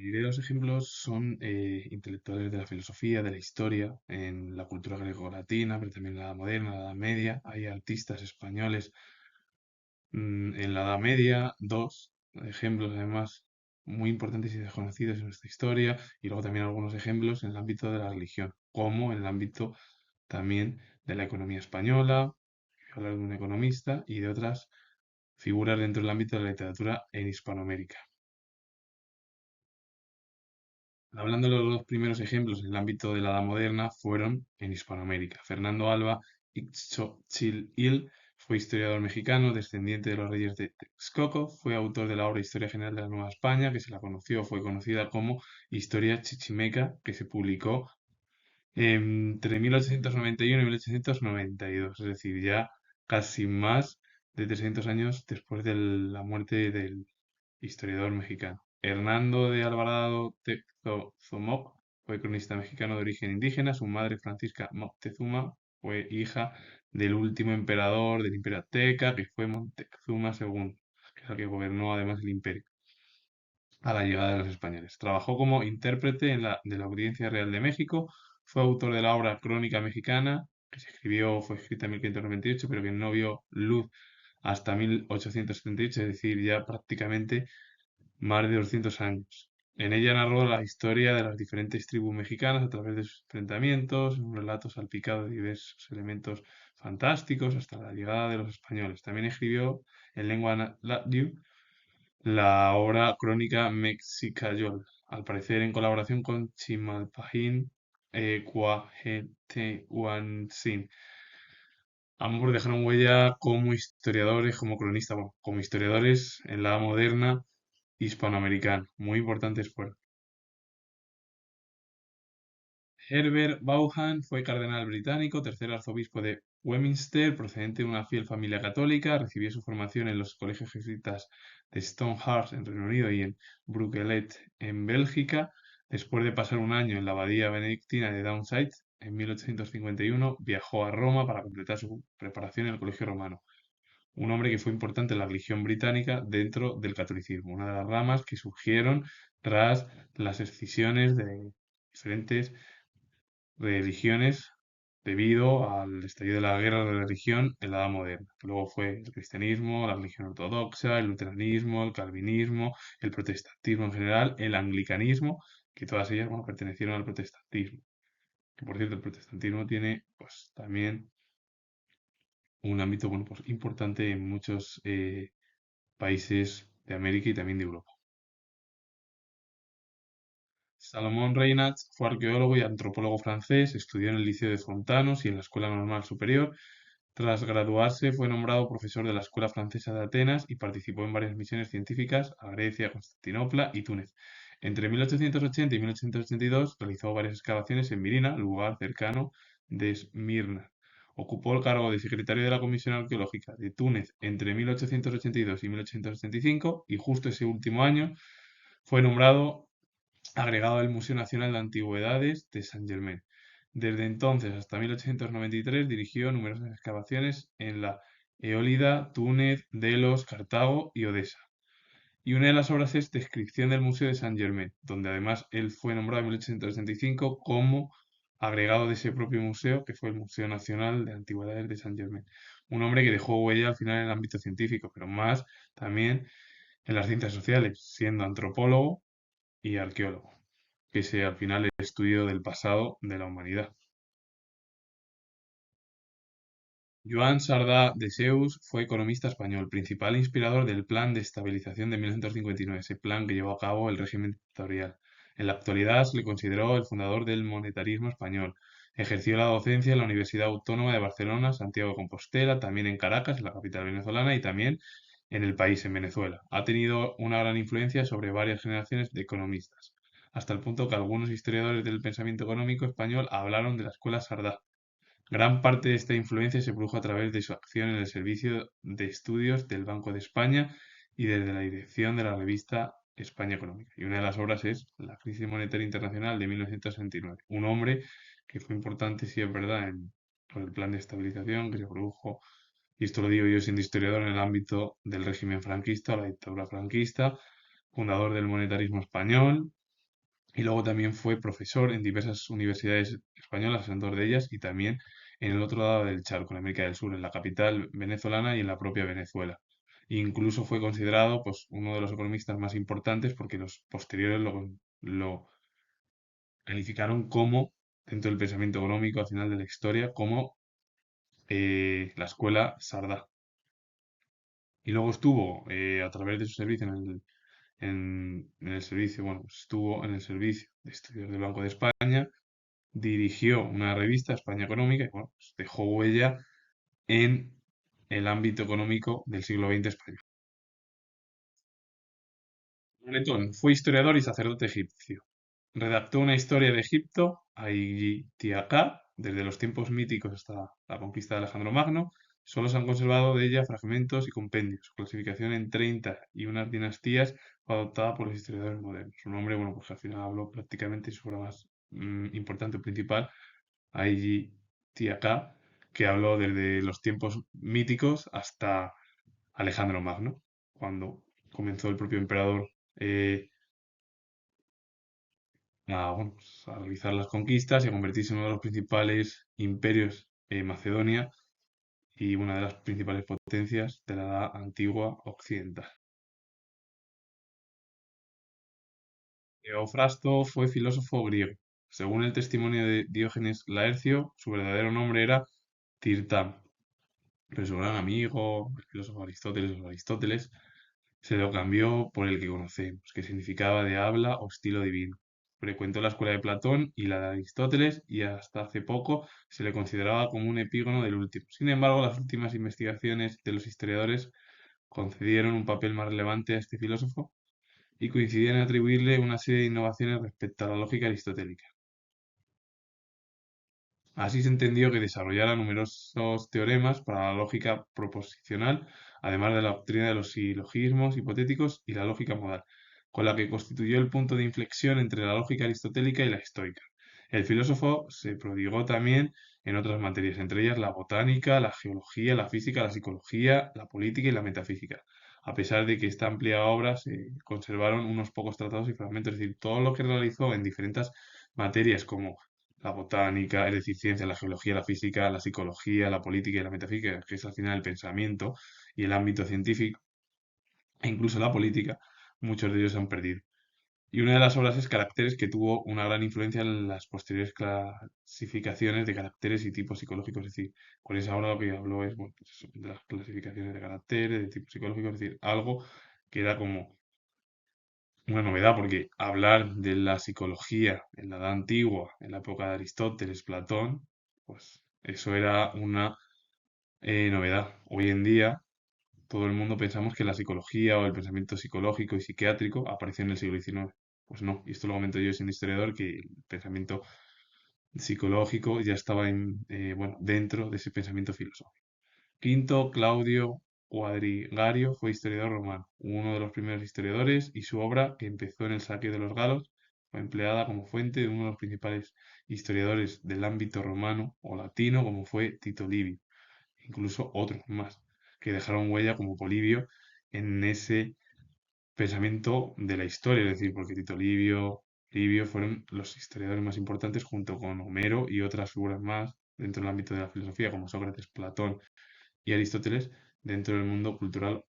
mayoría de los ejemplos son intelectuales de la filosofía, de la historia, en la cultura greco-latina, pero también en la Edad Moderna, la Edad Media. Hay artistas españoles en la Edad Media, dos ejemplos además muy importantes y desconocidos en nuestra historia, y luego también algunos ejemplos en el ámbito de la religión, como en el ámbito también de la economía española, voy a hablar de un economista, y de otras figuras dentro del ámbito de la literatura en Hispanoamérica. Hablando de los dos primeros ejemplos en el ámbito de la Edad Moderna fueron en Hispanoamérica. Fernando Alba Ixchilil fue historiador mexicano, descendiente de los reyes de Texcoco, fue autor de la obra Historia General de la Nueva España, que se la conoció, fue conocida como Historia Chichimeca, que se publicó entre 1891 y 1892, es decir, ya casi más de 300 años después de la muerte del historiador mexicano. Hernando de Alvarado Teczomoc fue cronista mexicano de origen indígena. Su madre, Francisca Moctezuma, fue hija del último emperador del Imperio Azteca, que fue Montezuma II, que es el que gobernó además el imperio a la llegada de los españoles. Trabajó como intérprete de la Audiencia Real de México, fue autor de la obra Crónica Mexicana, que fue escrita en 1598, pero que no vio luz hasta 1878, es decir, ya prácticamente más de 200 años. En ella narró la historia de las diferentes tribus mexicanas a través de sus enfrentamientos, en un relato salpicado de diversos elementos fantásticos hasta la llegada de los españoles. También escribió en lengua náhuatl la obra crónica Mexicayol, al parecer en colaboración con Chimalpaín Cuauhtéhuatzin. Ambos dejaron huella como historiadores, como cronistas, bueno, como historiadores en la Edad Moderna hispanoamericana. Muy importantes fueron. Herbert Vaughan fue cardenal británico, tercer arzobispo de Westminster, procedente de una fiel familia católica. Recibió su formación en los colegios jesuitas de Stonehouse en Reino Unido y en Bruggelet en Bélgica. Después de pasar un año en la abadía benedictina de Downside, en 1851 viajó a Roma para completar su preparación en el Colegio Romano. Un hombre que fue importante en la religión británica dentro del catolicismo, una de las ramas que surgieron tras las escisiones de diferentes religiones debido al estallido de la guerra de religión en la Edad Moderna. Luego fue el cristianismo, la religión ortodoxa, el luteranismo, el calvinismo, el protestantismo en general, el anglicanismo, que todas ellas, bueno, pertenecieron al protestantismo. Que por cierto, el protestantismo tiene pues también un ámbito, bueno, pues importante en muchos países de América y también de Europa. Salomón Reynats fue arqueólogo y antropólogo francés, estudió en el Liceo de Fontanos y en la Escuela Normal Superior. Tras graduarse, fue nombrado profesor de la Escuela Francesa de Atenas y participó en varias misiones científicas a Grecia, Constantinopla y Túnez. Entre 1880 y 1882 realizó varias excavaciones en Mirina, lugar cercano de Esmirna. Ocupó el cargo de secretario de la Comisión Arqueológica de Túnez entre 1882 y 1885 y justo ese último año fue nombrado agregado del Museo Nacional de Antigüedades de Saint-Germain. Desde entonces hasta 1893 dirigió numerosas excavaciones en la Eólida, Túnez, Delos, Cartago y Odesa. Y una de las obras es Descripción del Museo de Saint-Germain, donde además él fue nombrado en 1865 como agregado de ese propio museo, que fue el Museo Nacional de Antigüedades de Saint-Germain. Un hombre que dejó huella al final en el ámbito científico, pero más también en las ciencias sociales, siendo antropólogo y arqueólogo, que es al final el estudio del pasado de la humanidad. Joan Sardá de Seus fue economista español, principal inspirador del Plan de Estabilización de 1959, ese plan que llevó a cabo el régimen dictatorial. En la actualidad se le consideró el fundador del monetarismo español. Ejerció la docencia en la Universidad Autónoma de Barcelona, Santiago de Compostela, también en Caracas, en la capital venezolana, y también en el país, en Venezuela. Ha tenido una gran influencia sobre varias generaciones de economistas, hasta el punto que algunos historiadores del pensamiento económico español hablaron de la escuela Sardá. Gran parte de esta influencia se produjo a través de su acción en el Servicio de Estudios del Banco de España y desde la dirección de la revista España Económica. Y una de las obras es La crisis monetaria internacional de 1969. Un hombre que fue importante, sí es verdad, con el plan de estabilización que se produjo, y esto lo digo yo siendo historiador, en el ámbito del régimen franquista, la dictadura franquista, fundador del monetarismo español, y luego también fue profesor en diversas universidades españolas, en dos de ellas, y también en el otro lado del charco, en América del Sur, en la capital venezolana y en la propia Venezuela. Incluso fue considerado pues, uno de los economistas más importantes porque los posteriores lo calificaron como, dentro del pensamiento económico al final de la historia, como la escuela Sardá. Y luego estuvo, a través de su servicio en el servicio, bueno, pues estuvo en el servicio de estudios del Banco de España, dirigió una revista, España Económica, y bueno, pues dejó huella en el ámbito económico del siglo XX español. Manetón fue historiador y sacerdote egipcio. Redactó una historia de Egipto, Aigitiacá, desde los tiempos míticos hasta la conquista de Alejandro Magno. Solo se han conservado de ella fragmentos y compendios. Su clasificación en 30 y unas dinastías fue adoptada por los historiadores modernos. Su nombre, bueno, pues al final habló prácticamente su obra más importante o principal, Aigitiacá, que habló desde los tiempos míticos hasta Alejandro Magno, cuando comenzó el propio emperador bueno, pues, a realizar las conquistas y a convertirse en uno de los principales imperios Macedonia y una de las principales potencias de la Edad Antigua Occidental. Teofrasto fue filósofo griego. Según el testimonio de Diógenes Laercio, su verdadero nombre era Tirtam, pero su gran amigo, el filósofo Aristóteles o Aristóteles, se lo cambió por el que conocemos, que significaba de habla o estilo divino. Frecuentó la escuela de Platón y la de Aristóteles y hasta hace poco se le consideraba como un epígono del último. Sin embargo, las últimas investigaciones de los historiadores concedieron un papel más relevante a este filósofo y coincidían en atribuirle una serie de innovaciones respecto a la lógica aristotélica. Así se entendió que desarrollara numerosos teoremas para la lógica proposicional, además de la doctrina de los silogismos hipotéticos y la lógica modal, con la que constituyó el punto de inflexión entre la lógica aristotélica y la estoica. El filósofo se prodigó también en otras materias, entre ellas la botánica, la geología, la física, la psicología, la política y la metafísica. A pesar de que esta amplia obra se conservaron unos pocos tratados y fragmentos, es decir, todo lo que realizó en diferentes materias como la botánica, es decir, ciencia, la geología, la física, la psicología, la política y la metafísica, que es al final el pensamiento y el ámbito científico, e incluso la política, muchos de ellos se han perdido. Y una de las obras es Caracteres, que tuvo una gran influencia en las posteriores clasificaciones de caracteres y tipos psicológicos. Es decir, con esa obra lo que habló es bueno, pues eso, de las clasificaciones de caracteres, de tipos psicológicos, es decir, algo que era como una novedad, porque hablar de la psicología en la Edad Antigua, en la época de Aristóteles, Platón, pues eso era una novedad. Hoy en día, todo el mundo pensamos que la psicología o el pensamiento psicológico y psiquiátrico apareció en el siglo XIX. Pues no, y esto lo comento yo siendo historiador, que el pensamiento psicológico ya estaba bueno, dentro de ese pensamiento filosófico. Quinto Claudio Quadrigario fue historiador romano, uno de los primeros historiadores, y su obra, que empezó en el saqueo de los galos, fue empleada como fuente de uno de los principales historiadores del ámbito romano o latino, como fue Tito Livio, incluso otros más, que dejaron huella como Polibio en ese pensamiento de la historia, es decir, porque Livio fueron los historiadores más importantes junto con Homero y otras figuras más dentro del ámbito de la filosofía, como Sócrates, Platón y Aristóteles dentro del mundo cultural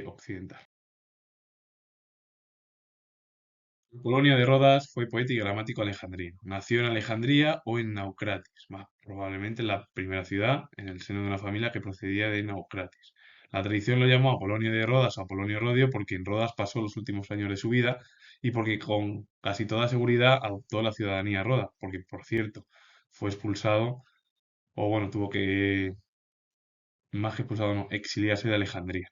occidental. Polonio de Rodas fue poeta y gramático alejandrino. Nació en Alejandría o en Naucratis, más probablemente la primera ciudad en el seno de una familia que procedía de Naucratis. La tradición lo llamó Apolonio de Rodas o Apolonio Rodio porque en Rodas pasó los últimos años de su vida y porque con casi toda seguridad adoptó la ciudadanía roda, porque por cierto fue expulsado, o bueno, tuvo que, más que expulsado, no, exiliarse de Alejandría.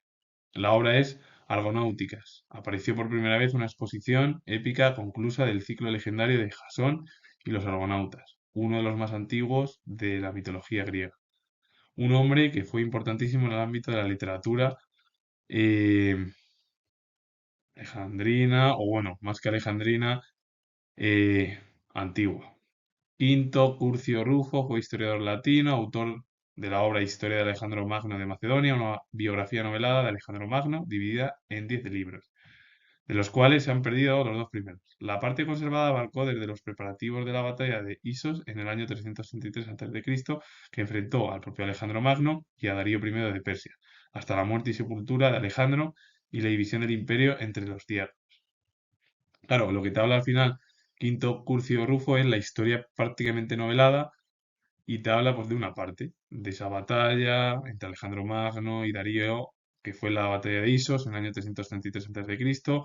La obra es Argonáuticas. Apareció por primera vez una exposición épica conclusa del ciclo legendario de Jasón y los Argonautas, uno de los más antiguos de la mitología griega. Un hombre que fue importantísimo en el ámbito de la literatura eh, alejandrina, o bueno, más que alejandrina, eh, antigua. Quinto Curcio Rufo fue historiador latino, autor de la obra Historia de Alejandro Magno de Macedonia, una biografía novelada de Alejandro Magno dividida en 10 libros. de los cuales se han perdido los dos primeros. La parte conservada abarcó desde los preparativos de la batalla de Isos en el año 333 a.C., que enfrentó al propio Alejandro Magno y a Darío I de Persia, hasta la muerte y sepultura de Alejandro y la división del imperio entre los diáconos. Claro, lo que te habla al final Quinto Curcio Rufo es la historia prácticamente novelada y te habla pues de una parte, de esa batalla entre Alejandro Magno y Darío, que fue la batalla de Isos en el año 333 a.C.,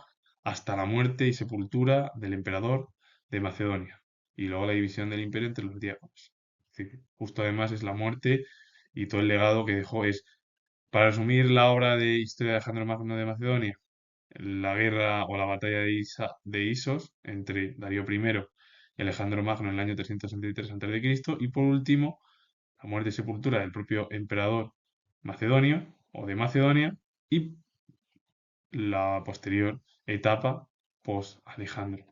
hasta la muerte y sepultura del emperador de Macedonia, y luego la división del imperio entre los diáconos. Es decir, justo además es la muerte y todo el legado que dejó es, para resumir la obra de historia de Alejandro Magno de Macedonia, la guerra o la batalla de Isos entre Darío I y Alejandro Magno en el año 363 a.C. Y por último, la muerte y sepultura del propio emperador macedonio o de Macedonia y la posterior etapa post-Alejandro.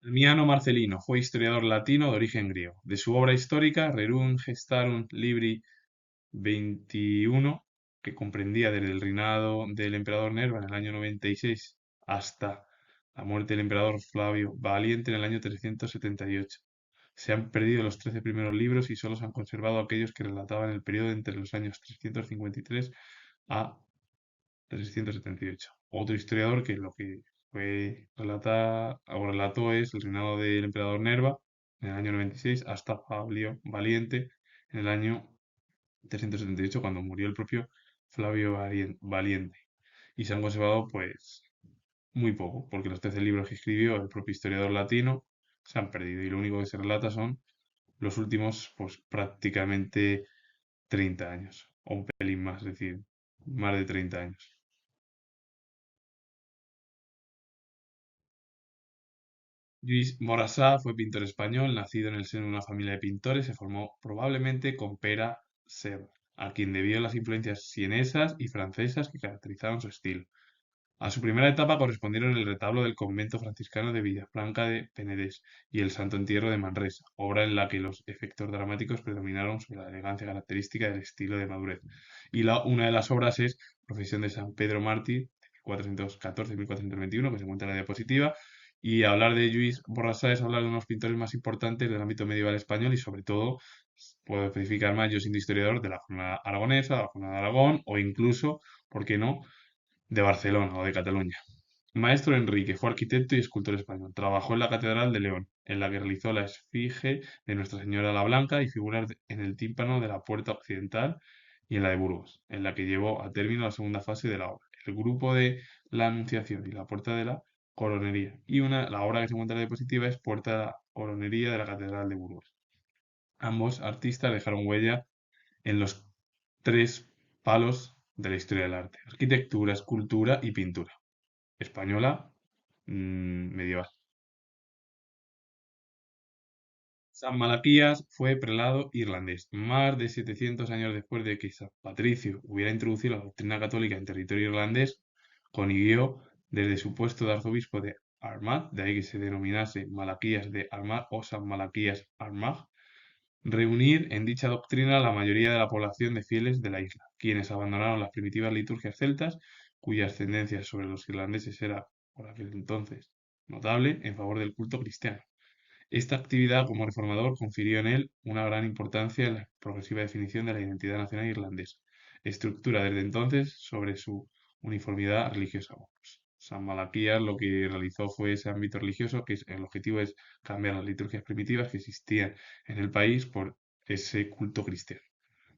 Damiano Marcelino fue historiador latino de origen griego. De su obra histórica, Rerum Gestarum Libri 21, que comprendía desde el reinado del emperador Nerva en el año 96 hasta la muerte del emperador Flavio Valiente en el año 378. Se han perdido los 13 primeros libros y solo se han conservado aquellos que relataban el periodo entre los años 353 a 378. Otro historiador que lo que relató es el reinado del emperador Nerva en el año 96 hasta Fabio Valiente en el año 378, cuando murió el propio Flavio Valiente. Y se han conservado pues muy poco, porque los 13 libros que escribió el propio historiador latino se han perdido y lo único que se relata son los últimos pues prácticamente 30 años, o un pelín más, es decir, más de 30 años. Lluís Morassá fue pintor español, nacido en el seno de una familia de pintores, se formó probablemente con Pere Serra, a quien debió las influencias sienesas y francesas que caracterizaron su estilo. A su primera etapa correspondieron el retablo del convento franciscano de Villafranca de Penedès y el Santo Entierro de Manresa, obra en la que los efectos dramáticos predominaron sobre la elegancia característica del estilo de madurez. Y una de las obras es Profesión de San Pedro Mártir, de 1414-1421, que se encuentra en la diapositiva. Y hablar de Lluís Borrassà es hablar de unos pintores más importantes del ámbito medieval español y sobre todo, puedo especificar más, yo siendo historiador de la jornada aragonesa, de la jornada de Aragón o incluso, ¿por qué no?, de Barcelona o de Cataluña. Maestro Enrique fue arquitecto y escultor español. Trabajó en la Catedral de León, en la que realizó la esfinge de Nuestra Señora la Blanca y figuras en el tímpano de la puerta occidental, y en la de Burgos, en la que llevó a término la segunda fase de la obra, el grupo de la Anunciación y la puerta de la Coronería. Y la obra que se encuentra en la diapositiva es Puerta de la Coronería de la Catedral de Burgos. Ambos artistas dejaron huella en los tres palos de la historia del arte: arquitectura, escultura y pintura española, medieval. San Malaquías fue prelado irlandés. Más de 700 años después de que San Patricio hubiera introducido la doctrina católica en territorio irlandés, consiguió desde su puesto de arzobispo de Armagh, de ahí que se denominase Malaquías de Armagh o San Malaquías Armagh, reunir en dicha doctrina a la mayoría de la población de fieles de la isla, quienes abandonaron las primitivas liturgias celtas, cuya ascendencia sobre los irlandeses era por aquel entonces notable, en favor del culto cristiano. Esta actividad como reformador confirió en él una gran importancia en la progresiva definición de la identidad nacional irlandesa, estructura desde entonces sobre su uniformidad religiosa. Bueno, pues, San Malaquías lo que realizó fue ese ámbito religioso, que el objetivo es cambiar las liturgias primitivas que existían en el país por ese culto cristiano,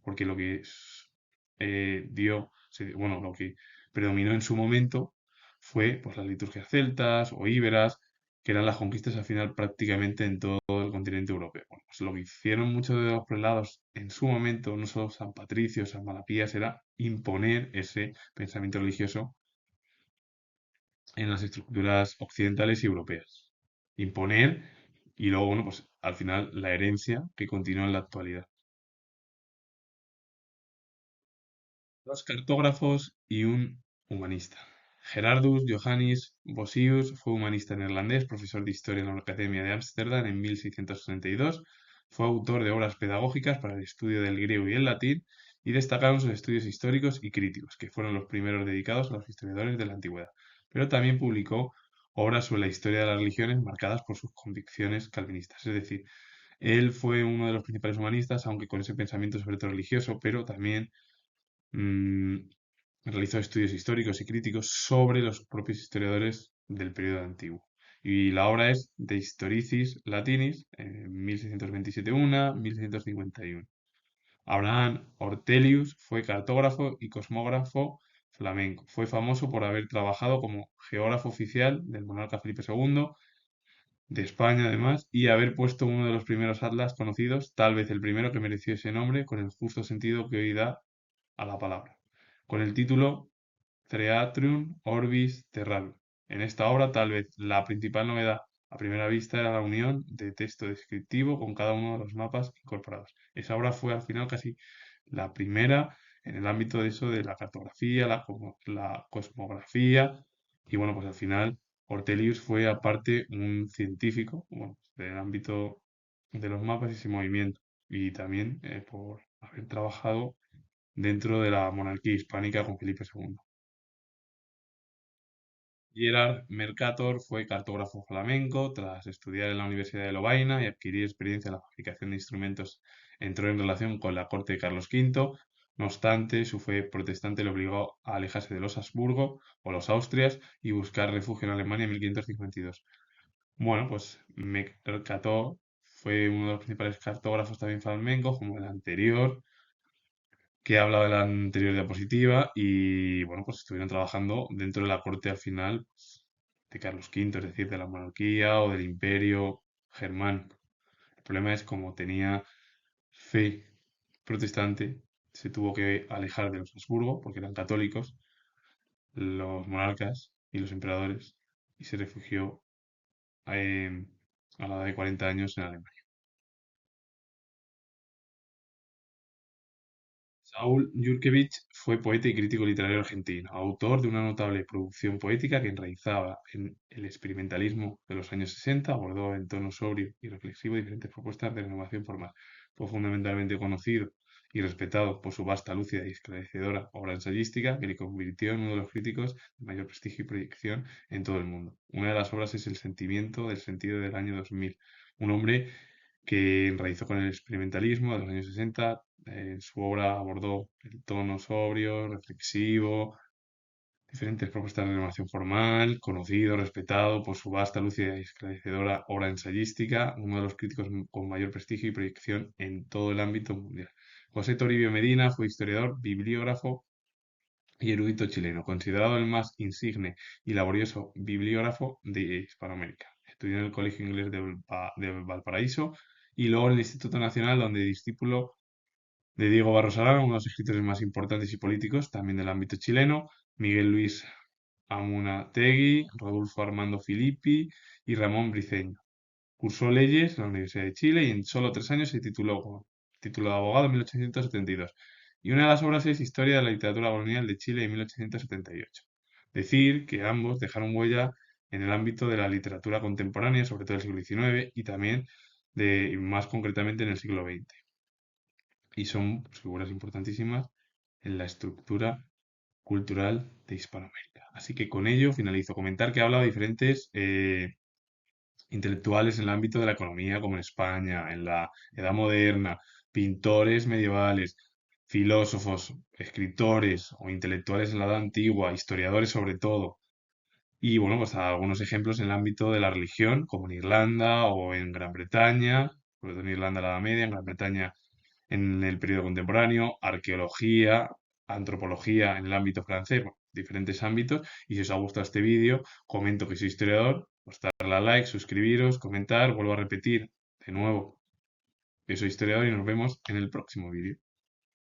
porque lo que bueno, lo que predominó en su momento fue pues las liturgias celtas o íberas, que eran las conquistas al final prácticamente en todo el continente europeo. Bueno, pues lo que hicieron muchos de los prelados en su momento, no solo San Patricio, San Malaquías, era imponer ese pensamiento religioso en las estructuras occidentales y europeas. Imponer y luego, bueno, pues al final la herencia que continúa en la actualidad. Dos cartógrafos y un humanista. Gerardus Johannes Vossius fue humanista neerlandés, profesor de historia en la Academia de Ámsterdam en 1662. Fue autor de obras pedagógicas para el estudio del griego y el latín y destacaron sus estudios históricos y críticos, que fueron los primeros dedicados a los historiadores de la antigüedad. Pero también publicó obras sobre la historia de las religiones marcadas por sus convicciones calvinistas. Es decir, él fue uno de los principales humanistas, aunque con ese pensamiento sobre todo religioso, pero también mm, realizó estudios históricos y críticos sobre los propios historiadores del periodo antiguo. Y la obra es De Historicis Latinis, 1627 una, 1651. Abraham Ortelius fue cartógrafo y cosmógrafo flamenco. Fue famoso por haber trabajado como geógrafo oficial del monarca Felipe II, de España además, y haber puesto uno de los primeros atlas conocidos, tal vez el primero que mereció ese nombre, con el justo sentido que hoy da a la palabra, con el título Theatrum Orbis Terrarum. En esta obra, tal vez la principal novedad a primera vista era la unión de texto descriptivo con cada uno de los mapas incorporados. Esa obra fue al final casi la primera en el ámbito de eso de la cartografía, la cosmografía, y bueno, pues al final Ortelius fue aparte un científico, bueno, del ámbito de los mapas y ese movimiento, y también por haber trabajado dentro de la monarquía hispánica con Felipe II. Gerard Mercator fue cartógrafo flamenco. Tras estudiar en la Universidad de Lovaina y adquirir experiencia en la fabricación de instrumentos, entró en relación con la corte de Carlos V. No obstante, su fe protestante le obligó a alejarse de los Habsburgo o los Austrias y buscar refugio en Alemania en 1552. Bueno, pues Mercator fue uno de los principales cartógrafos también flamencos, como el anterior, que ha hablado de la anterior diapositiva y bueno, pues estuvieron trabajando dentro de la corte al final pues, de Carlos V, es decir, de la monarquía o del imperio germánico. El problema es como tenía fe protestante, se tuvo que alejar de los Habsburgo porque eran católicos, los monarcas y los emperadores y se refugió a la edad de 40 años en Alemania. Saúl Yurkevich fue poeta y crítico literario argentino, autor de una notable producción poética que enraizaba en el experimentalismo de los años 60, abordó en tono sobrio y reflexivo diferentes propuestas de renovación formal. Fue fundamentalmente conocido y respetado por su vasta, lúcida y esclarecedora obra ensayística que le convirtió en uno de los críticos de mayor prestigio y proyección en todo el mundo. Una de las obras es El sentimiento del sentido del año 2000, un hombre que enraizó con el experimentalismo de los años 60. Su obra abordó el tono sobrio, reflexivo, diferentes propuestas de renovación formal, conocido, respetado por su vasta, lúcida y esclarecedora obra ensayística, uno de los críticos con mayor prestigio y proyección en todo el ámbito mundial. José Toribio Medina fue historiador, bibliógrafo y erudito chileno, considerado el más insigne y laborioso bibliógrafo de Hispanoamérica. Estudió en el Colegio Inglés de Valparaíso y luego en el Instituto Nacional, donde discípulo de Diego Barros Arana, uno de los escritores más importantes y políticos también del ámbito chileno, Miguel Luis Amunategui, Rodolfo Armando Filippi y Ramón Briceño. Cursó leyes en la Universidad de Chile y en solo 3 años se tituló con título de abogado en 1872. Y una de las obras es Historia de la literatura colonial de Chile en 1878. Decir que ambos dejaron huella en el ámbito de la literatura contemporánea, sobre todo del siglo XIX y también más concretamente en el siglo XX. Y son figuras importantísimas en la estructura cultural de Hispanoamérica. Así que con ello finalizo. Comentar que he hablado de diferentes intelectuales en el ámbito de la economía, como en España, en la Edad Moderna, pintores medievales, filósofos, escritores o intelectuales en la Edad Antigua, historiadores sobre todo. Y bueno, pues algunos ejemplos en el ámbito de la religión, como en Irlanda o en Gran Bretaña, sobre todo en Irlanda en la Edad Media, en Gran Bretaña en el periodo contemporáneo, arqueología, antropología en el ámbito francés, bueno, diferentes ámbitos. Y si os ha gustado este vídeo, comento que soy historiador, pues darle a like, suscribiros, comentar, vuelvo a repetir de nuevo que soy historiador y nos vemos en el próximo vídeo.